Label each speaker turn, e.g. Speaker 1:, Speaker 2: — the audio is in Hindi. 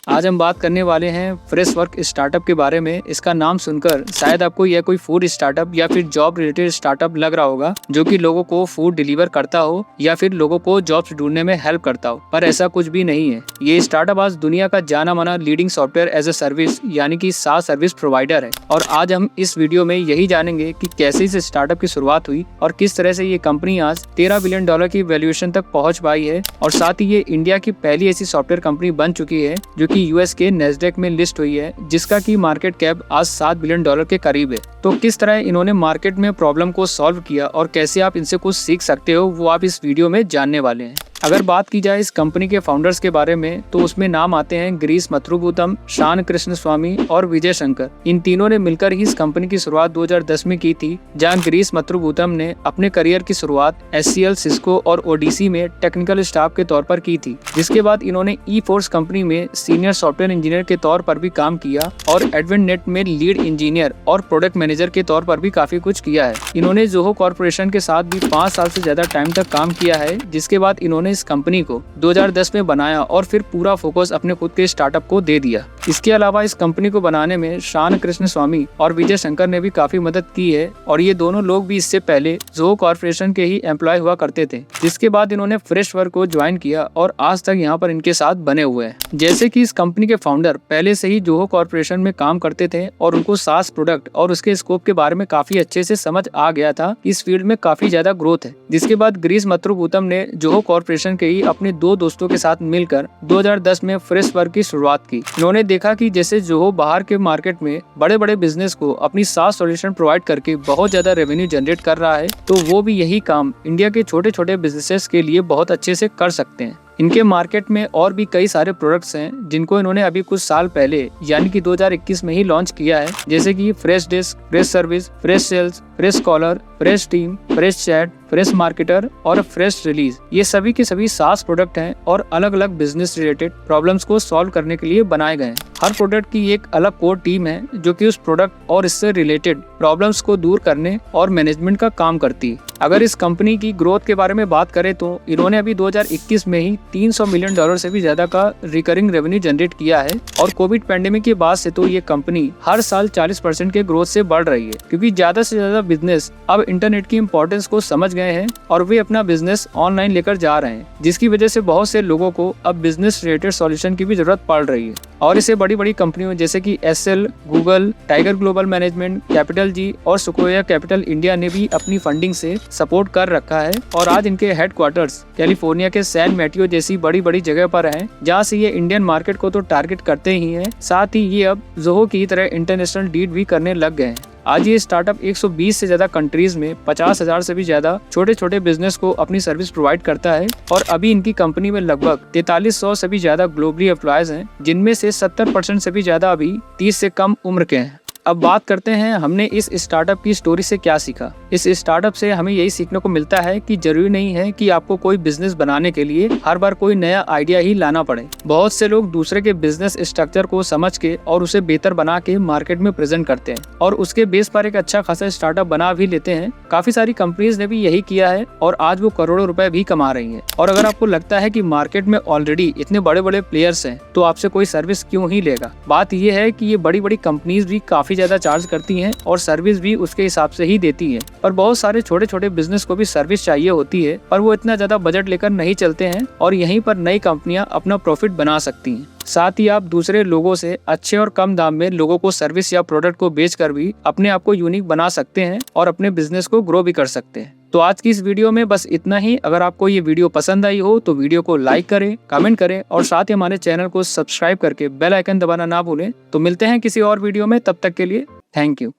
Speaker 1: आज हम बात करने वाले हैं फ्रेशवर्क स्टार्टअप के बारे में। इसका नाम सुनकर शायद आपको यह कोई फूड स्टार्टअप या फिर जॉब रिलेटेड स्टार्टअप लग रहा होगा, जो कि लोगों को फूड डिलीवर करता हो या फिर लोगों को जॉब्स ढूंढने में हेल्प करता हो, पर ऐसा कुछ भी नहीं है। ये स्टार्टअप आज दुनिया का जाना माना leading software as a service यानी कि SaaS सर्विस प्रोवाइडर है। और आज हम इस वीडियो में यही जानेंगे कि कैसे इस स्टार्टअप की शुरुआत हुई और किस तरह से ये कंपनी आज $13 बिलियन की वैल्यूएशन तक पहुंच पाई है। और साथ ही ये इंडिया की पहली ऐसी सॉफ्टवेयर कंपनी बन चुकी है जो कि यूएस के नैस्डैक में लिस्ट हुई है, जिसका की मार्केट कैप आज $7 बिलियन के करीब है। तो किस तरह इन्होंने मार्केट में प्रॉब्लम को सॉल्व किया और कैसे आप इनसे कुछ सीख सकते हो, वो आप इस वीडियो में जानने वाले हैं। अगर बात की जाए इस कंपनी के फाउंडर्स के बारे में तो उसमें नाम आते हैं गिरीश मथुरूबुतम, शान कृष्णस्वामी और विजय शंकर। इन तीनों ने मिलकर ही इस कंपनी की शुरुआत 2010 में की थी, जहां गिरीश मथुरूबुतम ने अपने करियर की शुरुआत HCL, सिस्को और ओडीसी में टेक्निकल स्टाफ के तौर पर की थी। जिसके बाद इन्होंने ई-फोर्स कंपनी में सीनियर सॉफ्टवेयर इंजीनियर के तौर पर भी काम किया और एडवेंटनेट में लीड इंजीनियर और प्रोडक्ट मैनेजर के तौर पर भी काफी कुछ किया है। इन्होंने जोहो कॉर्पोरेशन के साथ भी 5 साल से ज्यादा टाइम तक काम किया है, जिसके बाद इन्होंने इस कंपनी को 2010 में बनाया और फिर पूरा फोकस अपने खुद के स्टार्टअप को दे दिया। इसके अलावा इस कंपनी को बनाने में शान कृष्णस्वामी और विजय शंकर ने भी काफी मदद की है और ये दोनों लोग भी इससे पहले जोहो कॉर्पोरेशन के ही एम्प्लॉय हुआ करते थे। जिसके बाद इन्होंने फ्रेशवर्क को ज्वाइन किया और आज तक यहाँ पर इनके साथ बने हुए हैं। जैसे कि इस कंपनी के फाउंडर पहले से ही जोहो कॉर्पोरेशन में काम करते थे और उनको SaaS प्रोडक्ट और उसके स्कोप के बारे में काफी अच्छे से समझ आ गया था। इस फील्ड में काफी ज्यादा ग्रोथ है। जिसके बाद गिरीश मथुरूबुतम ने जोहो कॉर्पोरेशन के ही अपने 2 दोस्तों के साथ मिलकर 2010 में फ्रेशवर्क की शुरुआत की। इन्होंने देखा कि जैसे जोहो बाहर के मार्केट में बड़े बड़े बिजनेस को अपनी SaaS सॉल्यूशन प्रोवाइड करके बहुत ज्यादा रेवेन्यू जनरेट कर रहा है, तो वो भी यही काम इंडिया के छोटे छोटे बिजनेसेस के लिए बहुत अच्छे से कर सकते हैं। इनके मार्केट में और भी कई सारे प्रोडक्ट्स हैं जिनको इन्होंने अभी कुछ साल पहले यानी कि 2021 में ही लॉन्च किया है, जैसे कि Freshdesk, Freshservice, Freshsales, Freshcaller, Freshteam, Freshchat, Freshmarketer और फ्रेश रिलीज। ये सभी के सभी SaaS प्रोडक्ट हैं और अलग अलग बिजनेस रिलेटेड प्रॉब्लम्स को सॉल्व करने के लिए बनाए गए हैं। हर प्रोडक्ट की एक अलग कोर टीम है जो कि उस प्रोडक्ट और इससे रिलेटेड प्रॉब्लम्स को दूर करने और मैनेजमेंट का काम करती है। अगर इस कंपनी की ग्रोथ के बारे में बात करें तो इन्होंने अभी 2021 में ही $300 मिलियन से भी ज्यादा का रिकरिंग रेवेन्यू जनरेट किया है और कोविड पैंडेमिक के बाद से तो ये कंपनी हर साल 40% के ग्रोथ से बढ़ रही है, क्योंकि ज्यादा से ज्यादा बिजनेस अब इंटरनेट की इम्पोर्टेंस को समझ गए हैं और वे अपना बिजनेस ऑनलाइन लेकर जा रहे हैं, जिसकी वजह से बहुत से लोगों को अब बिजनेस रिलेटेड सॉल्यूशन की भी जरूरत पड़ रही है। और इसे बड़ी बड़ी कंपनियों जैसे कि SL, Google, tiger global management, capital G और सुकोया कैपिटल इंडिया ने भी अपनी फंडिंग से सपोर्ट कर रखा है। और आज इनके हेडक्वार्टर्स कैलिफोर्निया के सैन मैटियो जैसी बड़ी बड़ी जगह पर हैं, जहां से ये इंडियन मार्केट को तो टारगेट करते ही हैं, साथ ही ये अब जोहो की तरह इंटरनेशनल डील भी करने लग गए हैं। आज ये स्टार्टअप 120 से ज्यादा कंट्रीज में 50,000 से भी ज्यादा छोटे छोटे बिजनेस को अपनी सर्विस प्रोवाइड करता है और अभी इनकी कंपनी में लगभग 4300 से भी ज्यादा ग्लोबली एम्प्लॉयज हैं, जिनमें से 70% से भी ज्यादा अभी 30 से कम उम्र के हैं। अब बात करते हैं हमने इस स्टार्टअप की स्टोरी से क्या सीखा। इस स्टार्टअप से हमें यही सीखने को मिलता है कि जरूरी नहीं है कि आपको कोई बिजनेस बनाने के लिए हर बार कोई नया आइडिया ही लाना पड़े। बहुत से लोग दूसरे के बिजनेस स्ट्रक्चर को समझ के और उसे बेहतर बना के मार्केट में प्रेजेंट करते हैं और उसके बेस पर एक अच्छा खासा स्टार्टअप बना भी लेते हैं। काफी सारी कंपनीज ने भी यही किया है और आज वो करोड़ों रुपए भी कमा रही है। और अगर आपको लगता है कि मार्केट में ऑलरेडी इतने बड़े बड़े प्लेयर्स हैं, तो आपसे कोई सर्विस क्यों ही लेगा। बात यह है कि ये बड़ी बड़ी कंपनीज भी काफी ज्यादा चार्ज करती हैं और सर्विस भी उसके हिसाब से ही देती है। पर बहुत सारे छोटे छोटे बिजनेस को भी सर्विस चाहिए होती है, पर वो इतना ज्यादा बजट लेकर नहीं चलते हैं और यहीं पर नई कंपनियां अपना प्रॉफिट बना सकती हैं। साथ ही आप दूसरे लोगों से अच्छे और कम दाम में लोगों को सर्विस या प्रोडक्ट को बेचकर भी अपने आप को यूनिक बना सकते हैं और अपने बिजनेस को ग्रो भी कर सकते हैं। तो आज की इस वीडियो में बस इतना ही। अगर आपको ये वीडियो पसंद आई हो तो वीडियो को लाइक करें, कमेंट करें और साथ ही हमारे चैनल को सब्सक्राइब करके बेल आइकन दबाना ना भूलें। तो मिलते हैं किसी और वीडियो में, तब तक के लिए थैंक यू।